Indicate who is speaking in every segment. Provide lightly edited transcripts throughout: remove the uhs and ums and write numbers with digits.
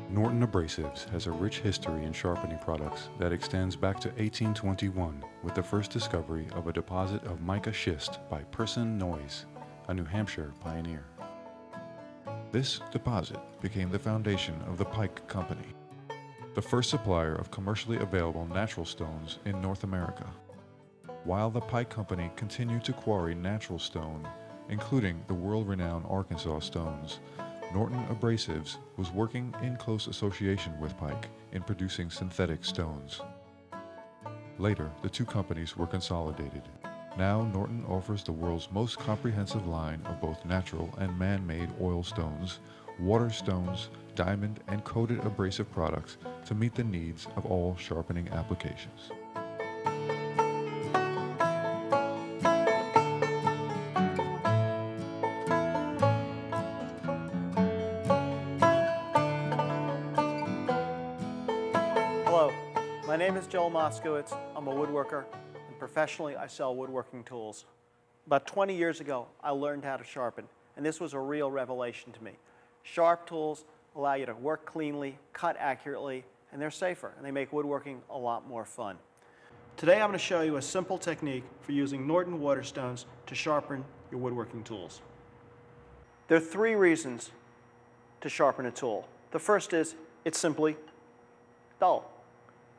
Speaker 1: Norton Abrasives has a rich history in sharpening products that extends back to 1821 with the first discovery of a deposit of mica schist by Person Noyes, a New Hampshire pioneer. This deposit became the foundation of the Pike Company, the first supplier of commercially available natural stones in North America. While the Pike Company continued to quarry natural stone, including the world-renowned Arkansas stones, Norton Abrasives was working in close association with Pike in producing synthetic stones. Later, the two companies were consolidated. Now, Norton offers the world's most comprehensive line of both natural and man-made oil stones, water stones, diamond, and coated abrasive products to meet the needs of all sharpening applications.
Speaker 2: Hello, my name is Joel Moskowitz. I'm a woodworker, and professionally I sell woodworking tools. About 20 years ago, I learned how to sharpen, and this was a real revelation to me. Sharp tools allow you to work cleanly, cut accurately, and they're safer, and they make woodworking a lot more fun. Today I'm going to show you a simple technique for using Norton Waterstones to sharpen your woodworking tools. There are three reasons to sharpen a tool. The first is it's simply dull.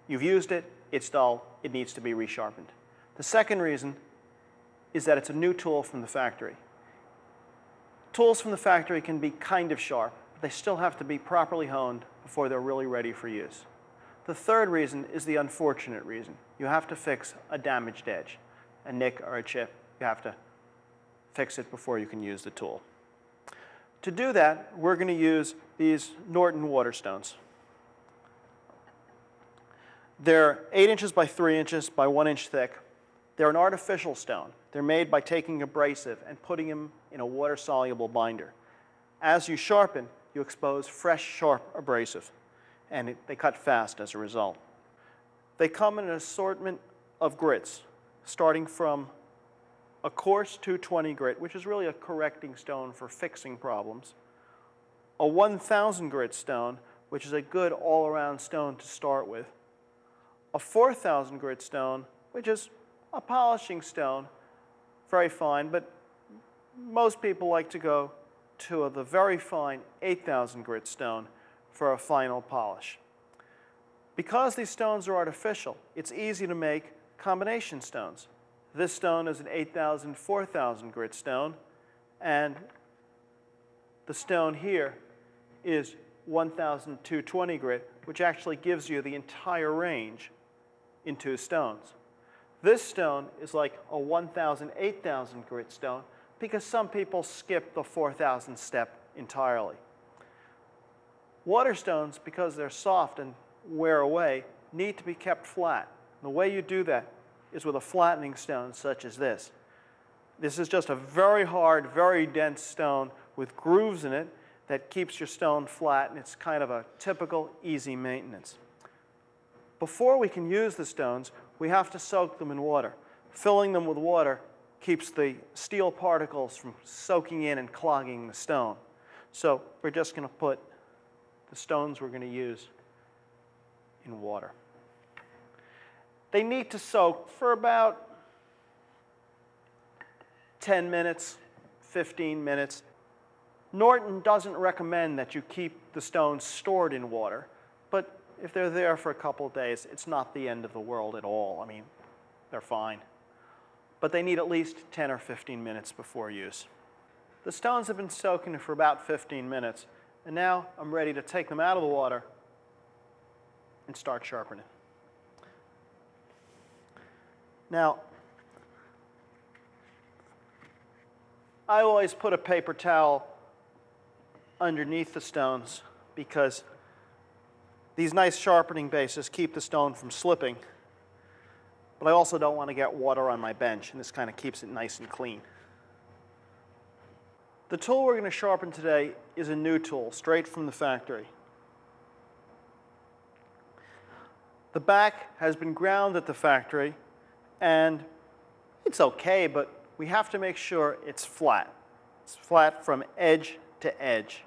Speaker 2: You've used it, it's dull, it needs to be resharpened. The second reason is that it's a new tool from the factory. Tools from the factory can be kind of sharp, but they still have to be properly honed before they're really ready for use. The third reason is the unfortunate reason. You have to fix a damaged edge, a nick or a chip. You have to fix it before you can use the tool. To do that, we're going to use these Norton Waterstones. They're 8 inches by 3 inches by 1 inch thick. They're an artificial stone. They're made by taking abrasive and putting them in a water-soluble binder. As you sharpen, you expose fresh, sharp abrasive, and they cut fast as a result. They come in an assortment of grits, starting from a coarse 220 grit, which is really a correcting stone for fixing problems, a 1000 grit stone, which is a good all-around stone to start with, a 4000 grit stone, which is a polishing stone, very fine, but most people like to go to the very fine 8000 grit stone for a final polish. Because these stones are artificial, it's easy to make combination stones. This stone is an 8000, 4000 grit stone, and the stone here is 1220 grit, which actually gives you the entire range in two stones. This stone is like a 1000, 8000 grit stone because some people skip the 4000 step entirely. Waterstones, because they're soft and wear away, need to be kept flat. The way you do that is with a flattening stone such as this. This is just a very hard, very dense stone with grooves in it that keeps your stone flat, and it's kind of a typical easy maintenance. Before we can use the stones, we have to soak them in water. Filling them with water keeps the steel particles from soaking in and clogging the stone. So we're just going to put the stones we're going to use in water. They need to soak for about 10 minutes, 15 minutes. Norton doesn't recommend that you keep the stones stored in water, but if they're there for a couple of days, it's not the end of the world at all. I mean, they're fine. But they need at least 10 or 15 minutes before use. The stones have been soaking for about 15 minutes, and now I'm ready to take them out of the water and start sharpening. Now, I always put a paper towel underneath the stones because these nice sharpening bases keep the stone from slipping, but I also don't want to get water on my bench, and this kind of keeps it nice and clean. The tool we're going to sharpen today is a new tool, straight from the factory. The back has been ground at the factory, and it's okay, but we have to make sure it's flat. It's flat from edge to edge,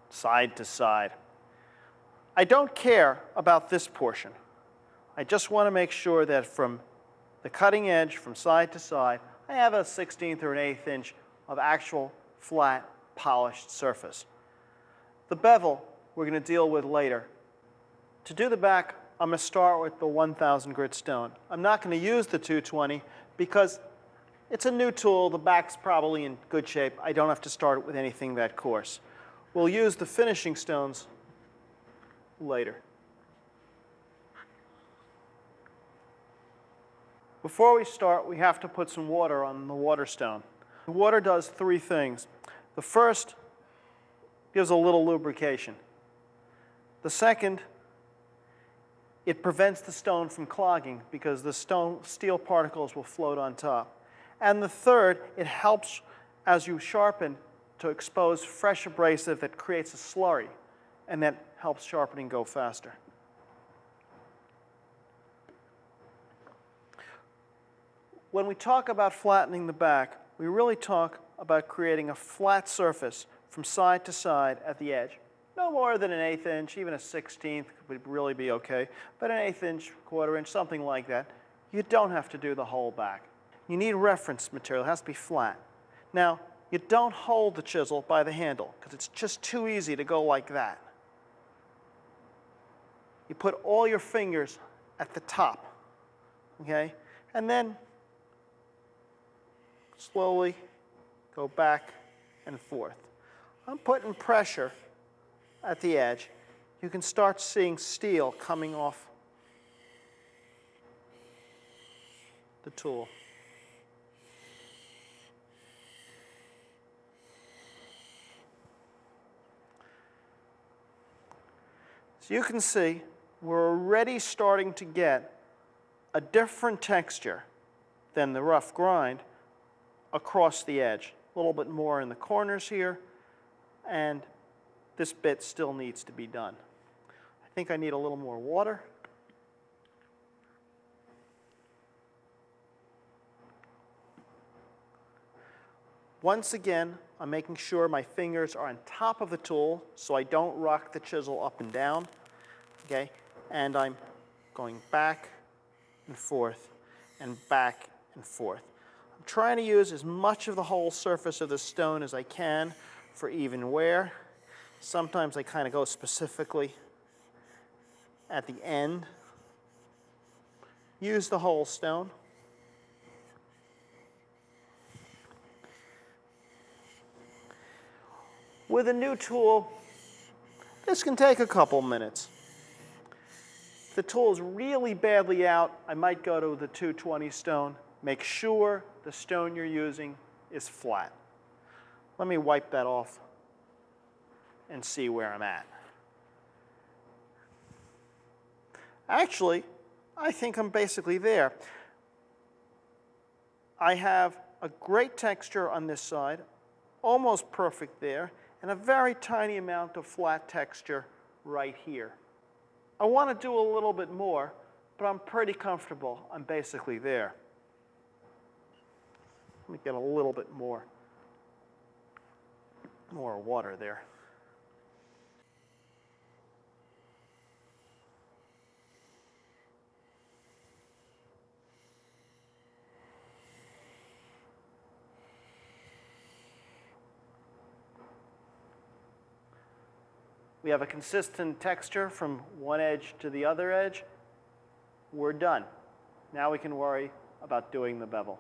Speaker 2: side to side. I don't care about this portion. I just want to make sure that from the cutting edge, from side to side, I have a 1/16 or an 1/8 inch of actual flat, polished surface. The bevel we're going to deal with later. To do the back, I'm going to start with the 1000 grit stone. I'm not going to use the 220 because it's a new tool. The back's probably in good shape. I don't have to start it with anything that coarse. We'll use the finishing stones later. Before we start, we have to put some water on the Waterstone. The water does three things. The first gives a little lubrication. The second, it prevents the stone from clogging because the steel particles will float on top. And the third, it helps as you sharpen to expose fresh abrasive that creates a slurry, and that helps sharpening go faster. When we talk about flattening the back, we really talk about creating a flat surface from side to side at the edge. No more than an 1/8 inch, even a 1/16 would really be okay, but an 1/8 inch, 1/4 inch, something like that. You don't have to do the whole back. You need reference material. It has to be flat. Now, you don't hold the chisel by the handle because it's just too easy to go like that. You put all your fingers at the top, okay? And then slowly go back and forth. I'm putting pressure at the edge. You can start seeing steel coming off the tool. So you can see we're already starting to get a different texture than the rough grind across the edge. A little bit more in the corners here, and this bit still needs to be done. I think I need a little more water. Once again, I'm making sure my fingers are on top of the tool so I don't rock the chisel up and down, okay? And I'm going back and forth and back and forth. I'm trying to use as much of the whole surface of the stone as I can for even wear. Sometimes I kind of go specifically at the end. Use the whole stone. With a new tool, this can take a couple minutes. If the tool is really badly out, I might go to the 220 stone. Make sure the stone you're using is flat. Let me wipe that off and see where I'm at. Actually, I think I'm basically there. I have a great texture on this side, almost perfect there, and a very tiny amount of flat texture right here. I want to do a little bit more, but I'm pretty comfortable. I'm basically there. Let me get a little bit more water there. We have a consistent texture from one edge to the other edge. We're done. Now we can worry about doing the bevel.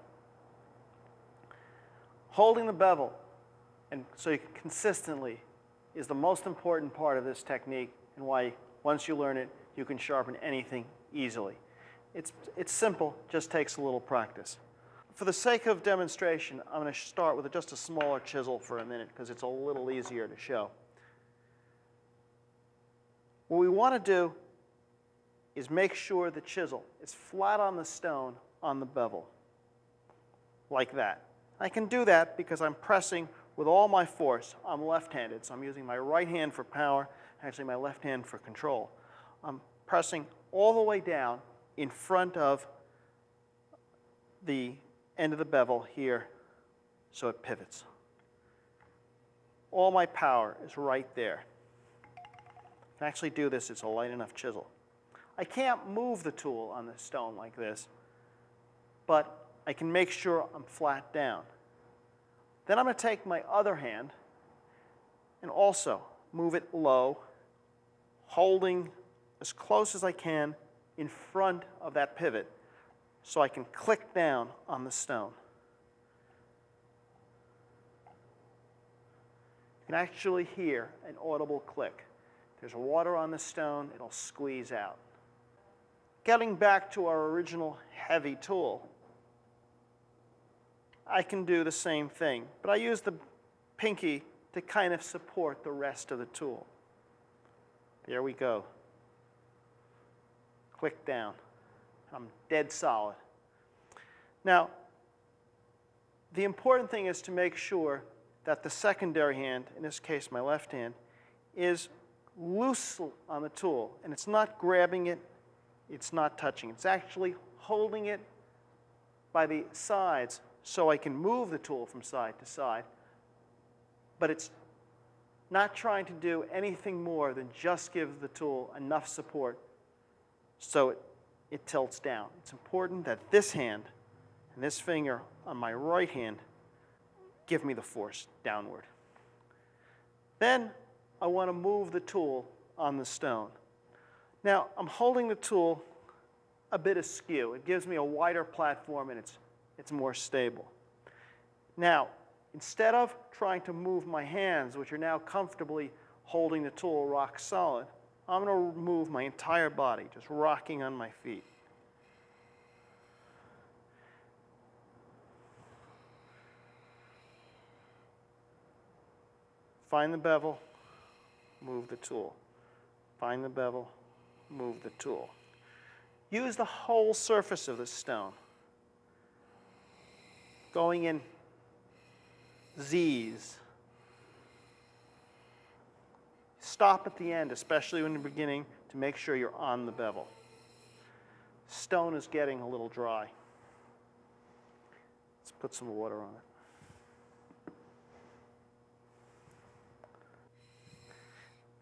Speaker 2: Holding the bevel, and so you can consistently, is the most important part of this technique, and why once you learn it, you can sharpen anything easily. It's simple, just takes a little practice. For the sake of demonstration, I'm going to start with just a smaller chisel for a minute because it's a little easier to show. What we want to do is make sure the chisel is flat on the stone on the bevel, like that. I can do that because I'm pressing with all my force. I'm left-handed, so I'm using my right hand for power, actually my left hand for control. I'm pressing all the way down in front of the end of the bevel here so it pivots. All my power is right there. can actually do this. It's a light enough chisel. I can't move the tool on the stone like this, but I can make sure I'm flat down. Then I'm going to take my other hand and also move it low, holding as close as I can in front of that pivot so I can click down on the stone. You can actually hear an audible click. There's water on the stone, it'll squeeze out. Getting back to our original heavy tool, I can do the same thing, but I use the pinky to kind of support the rest of the tool. There we go. Click down. I'm dead solid. Now, the important thing is to make sure that the secondary hand, in this case my left hand, is loose on the tool. And it's not grabbing it, it's not touching. It's actually holding it by the sides so I can move the tool from side to side. But it's not trying to do anything more than just give the tool enough support so it tilts down. It's important that this hand and this finger on my right hand give me the force downward. Then I want to move the tool on the stone. Now, I'm holding the tool a bit askew. It gives me a wider platform and it's more stable. Now, instead of trying to move my hands, which are now comfortably holding the tool rock solid, I'm going to move my entire body, just rocking on my feet. Find the bevel, move the tool. Find the bevel, move the tool. Use the whole surface of the stone, going in Z's. Stop at the end, especially when you're beginning, to make sure you're on the bevel. Stone is getting a little dry. Let's put some water on it.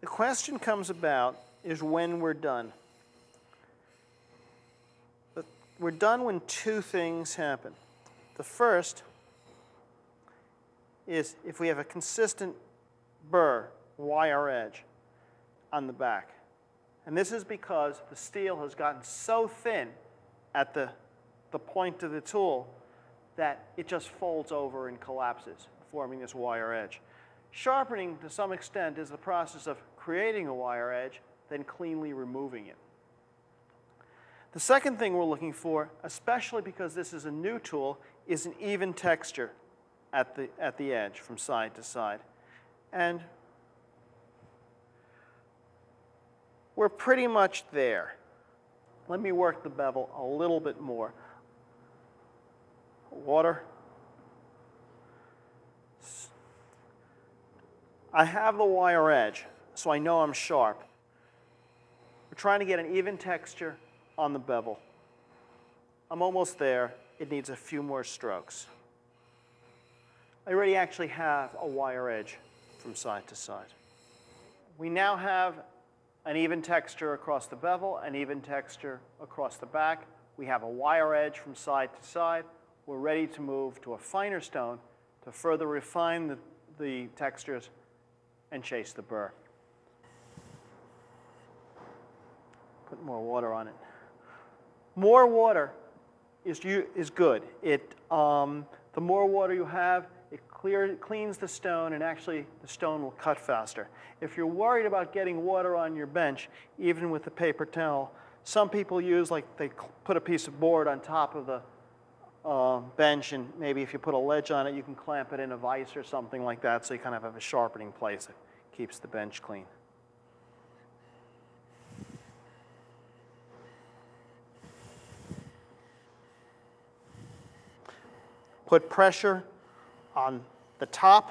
Speaker 2: The question comes about is when we're done. But we're done when two things happen. The first is if we have a consistent burr, wire edge on the back. And this is because the steel has gotten so thin at the point of the tool that it just folds over and collapses, forming this wire edge. Sharpening, to some extent, is the process of creating a wire edge, then cleanly removing it. The second thing we're looking for, especially because this is a new tool, is an even texture at the edge from side to side. And we're pretty much there. Let me work the bevel a little bit more. Water. I have the wire edge, so I know I'm sharp. We're trying to get an even texture on the bevel. I'm almost there. It needs a few more strokes. I already actually have a wire edge from side to side. We now have an even texture across the bevel, an even texture across the back. We have a wire edge from side to side. We're ready to move to a finer stone to further refine the textures and chase the burr. Put more water on it. More water is good. The more water you have, it cleans the stone, and actually the stone will cut faster. If you're worried about getting water on your bench, even with the paper towel, some people use, like, they put a piece of board on top of the bench, and maybe if you put a ledge on it, you can clamp it in a vise or something like that, so you kind of have a sharpening place that keeps the bench clean. Put pressure on the top.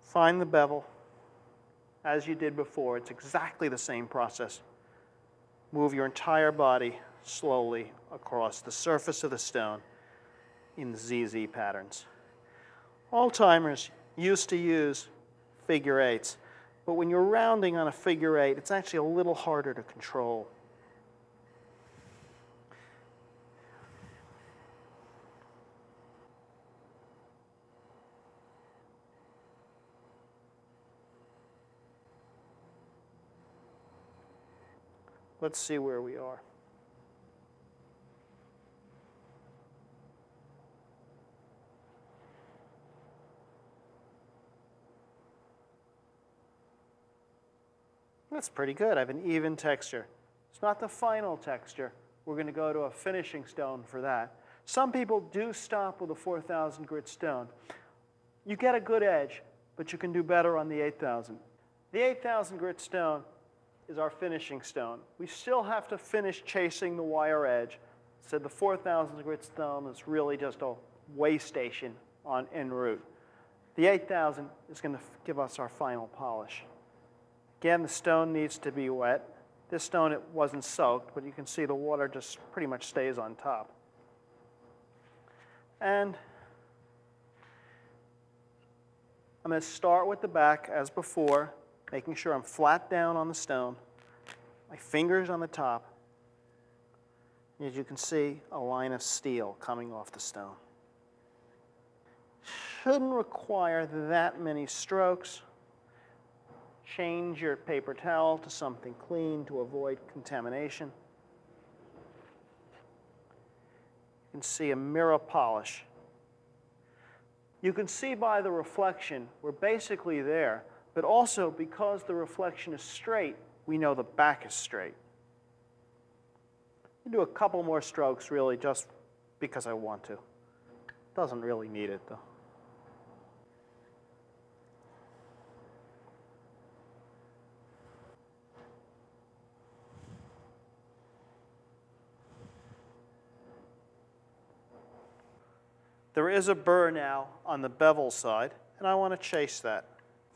Speaker 2: Find the bevel as you did before. It's exactly the same process. Move your entire body slowly across the surface of the stone in ZZ patterns. Old-timers used to use figure eights, but when you're rounding on a figure eight, it's actually a little harder to control. Let's see where we are. That's pretty good. I have an even texture. It's not the final texture. We're going to go to a finishing stone for that. Some people do stop with a 4,000 grit stone. You get a good edge, but you can do better on the 8,000. The 8,000 grit stone is our finishing stone. We still have to finish chasing the wire edge. So the 4,000 grit stone is really just a way station en route. The 8,000 is going to give us our final polish. Again, the stone needs to be wet. This stone, it wasn't soaked, but you can see the water just pretty much stays on top. And I'm going to start with the back as before, making sure I'm flat down on the stone, my fingers on the top. As you can see, a line of steel coming off the stone. Shouldn't require that many strokes. Change your paper towel to something clean to avoid contamination. You can see a mirror polish. You can see by the reflection, we're basically there, but also because the reflection is straight, we know the back is straight. I'll do a couple more strokes really just because I want to. Doesn't really need it though. There is a burr now on the bevel side, and I want to chase that.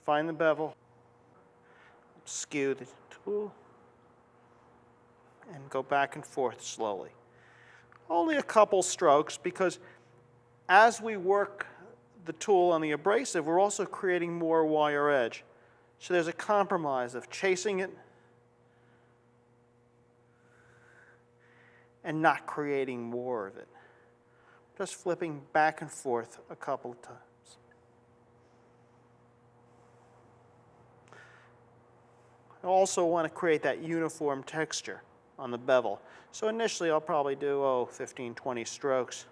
Speaker 2: Find the bevel, skew the tool, and go back and forth slowly. Only a couple strokes, because as we work the tool on the abrasive, we're also creating more wire edge. So there's a compromise of chasing it and not creating more of it. Just flipping back and forth a couple of times. I also want to create that uniform texture on the bevel. So initially I'll probably do 15, 20 strokes.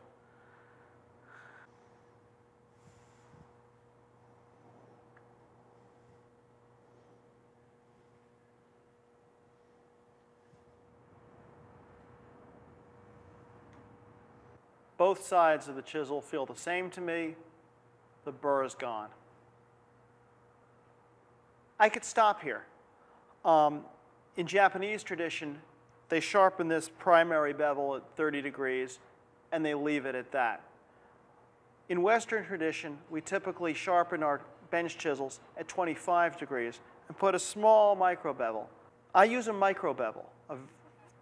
Speaker 2: Both sides of the chisel feel the same to me. The burr is gone. I could stop here. In Japanese tradition, they sharpen this primary bevel at 30 degrees, and they leave it at that. In Western tradition, we typically sharpen our bench chisels at 25 degrees and put a small micro bevel. I use a micro bevel, a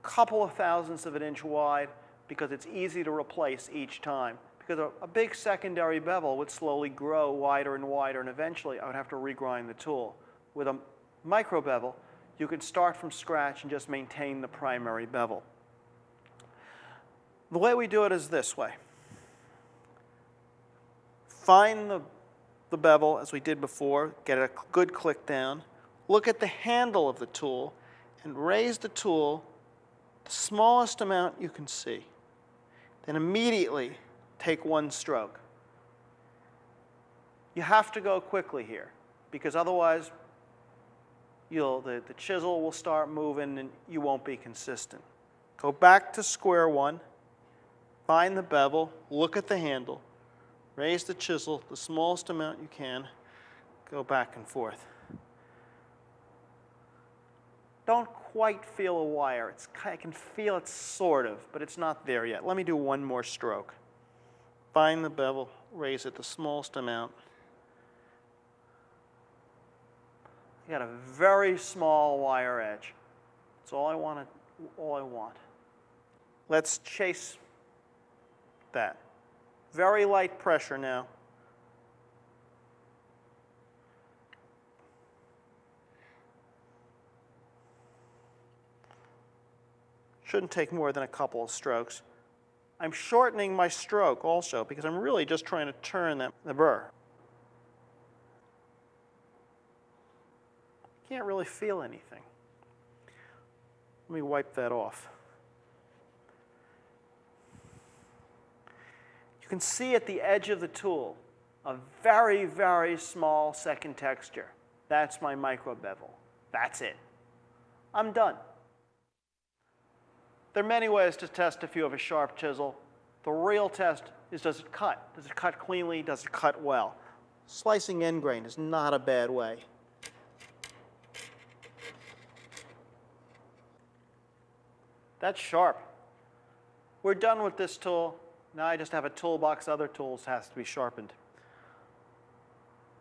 Speaker 2: couple of thousandths of an inch wide, because it's easy to replace each time. Because a big secondary bevel would slowly grow wider and wider, and eventually I would have to regrind the tool. With a micro bevel, you could start from scratch and just maintain the primary bevel. The way we do it is this way. Find the bevel as we did before, get a good click down, look at the handle of the tool, and raise the tool the smallest amount you can see. Then immediately take one stroke. You have to go quickly here, because otherwise the chisel will start moving and you won't be consistent. Go back to square one, find the bevel, look at the handle, raise the chisel the smallest amount you can, go back and forth. Don't quite feel a wire. I can feel it sort of, but it's not there yet. Let me do one more stroke. Find the bevel, raise it the smallest amount. You got a very small wire edge. That's all I want. Let's chase that. Very light pressure now. Shouldn't take more than a couple of strokes. I'm shortening my stroke also because I'm really just trying to turn the burr. Can't really feel anything. Let me wipe that off. You can see at the edge of the tool a very, very small second texture. That's my micro bevel. That's it. I'm done. There are many ways to test if you have a sharp chisel. The real test is, does it cut? Does it cut cleanly? Does it cut well? Slicing end grain is not a bad way. That's sharp. We're done with this tool. Now I just have a toolbox. Other tools has to be sharpened.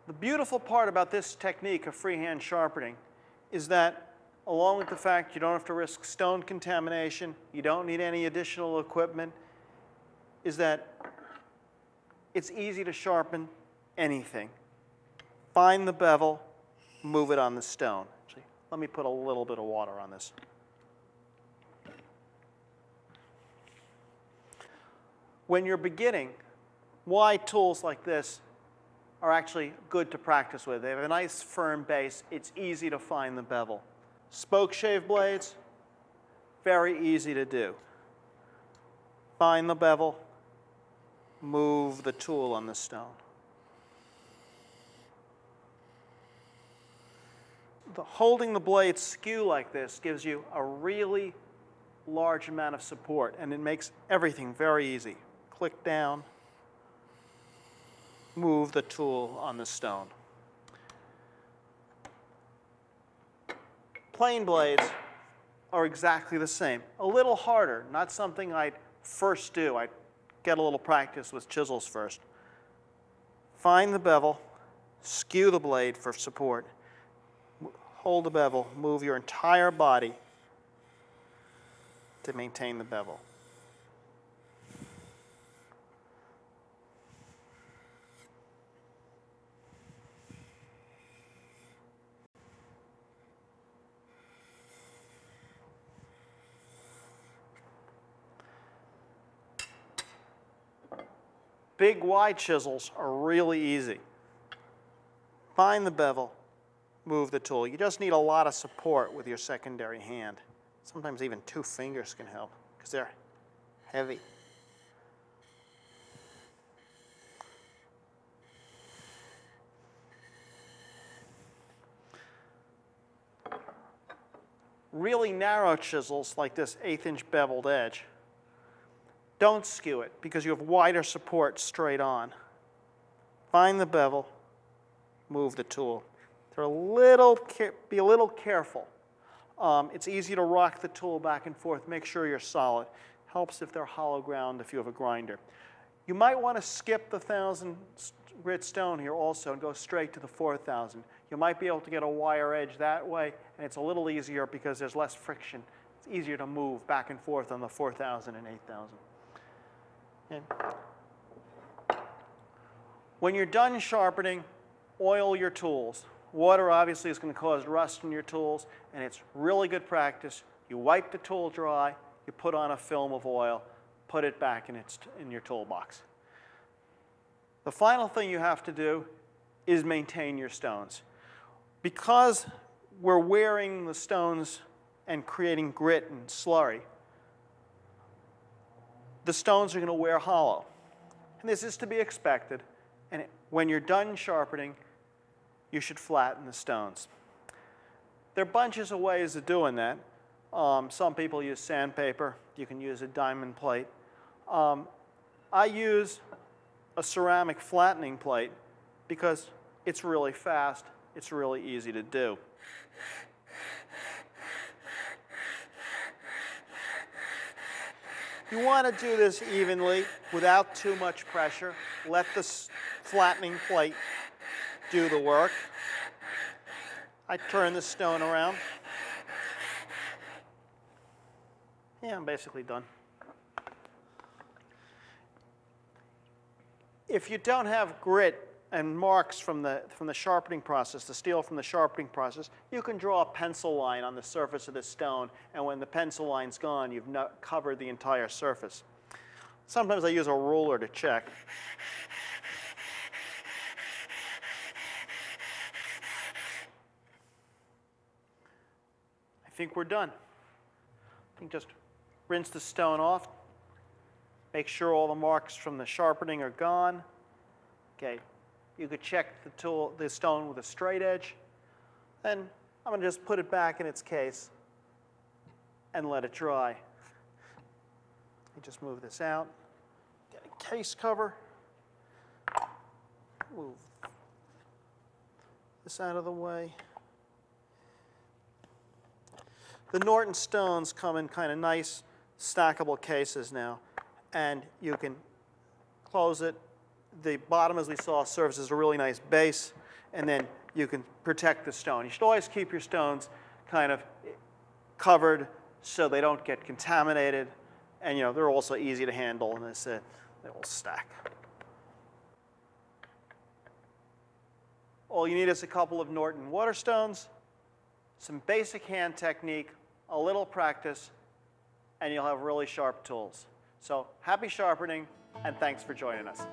Speaker 2: The beautiful part about this technique of freehand sharpening is that, along with the fact you don't have to risk stone contamination, you don't need any additional equipment, is that it's easy to sharpen anything. Find the bevel, move it on the stone. Actually, let me put a little bit of water on this. When you're beginning, why tools like this are actually good to practice with. They have a nice firm base. It's easy to find the bevel. Spoke shave blades, very easy to do. Find the bevel, move the tool on the stone. Holding the blade skew like this gives you a really large amount of support, and it makes everything very easy. Click down, move the tool on the stone. Plain blades are exactly the same. A little harder, not something I'd first do. I'd get a little practice with chisels first. Find the bevel, skew the blade for support, hold the bevel, move your entire body to maintain the bevel. Big, wide chisels are really easy. Find the bevel, move the tool. You just need a lot of support with your secondary hand. Sometimes even 2 fingers can help because they're heavy. Really narrow chisels like this 1/8" beveled edge, don't skew it because you have wider support straight on. Find the bevel, move the tool. Be a little careful. It's easy to rock the tool back and forth. Make sure you're solid. Helps if they're hollow ground if you have a grinder. You might want to skip the 1,000 grit stone here also and go straight to the 4,000. You might be able to get a wire edge that way, and it's a little easier because there's less friction. It's easier to move back and forth on the 4,000 and 8,000. And when you're done sharpening, oil your tools. Water obviously is going to cause rust in your tools, and it's really good practice. You wipe the tool dry, you put on a film of oil, put it back in your toolbox. The final thing you have to do is maintain your stones. Because we're wearing the stones and creating grit and slurry, the stones are going to wear hollow. And this is to be expected. And when you're done sharpening, you should flatten the stones. There are bunches of ways of doing that. Some people use sandpaper. You can use a diamond plate. I use a ceramic flattening plate because it's really fast. It's really easy to do. You want to do this evenly without too much pressure. Let the flattening plate do the work. I turn the stone around. Yeah, I'm basically done. If you don't have grit and marks from the sharpening process, the steel from the sharpening process, you can draw a pencil line on the surface of the stone, and when the pencil line's gone, you've covered the entire surface. Sometimes I use a ruler to check. I think we're done. I think just rinse the stone off. Make sure all the marks from the sharpening are gone. Okay, you could check the stone with a straight edge. Then I'm going to just put it back in its case and let it dry. You just move this out. Get a case cover. Move this out of the way. The Norton stones come in kind of nice stackable cases now, and you can close it. The bottom, as we saw, serves as a really nice base, and then you can protect the stone. You should always keep your stones kind of covered so they don't get contaminated, and they're also easy to handle, and they will stack. All you need is a couple of Norton Waterstones, some basic hand technique, a little practice, and you'll have really sharp tools. So happy sharpening, and thanks for joining us.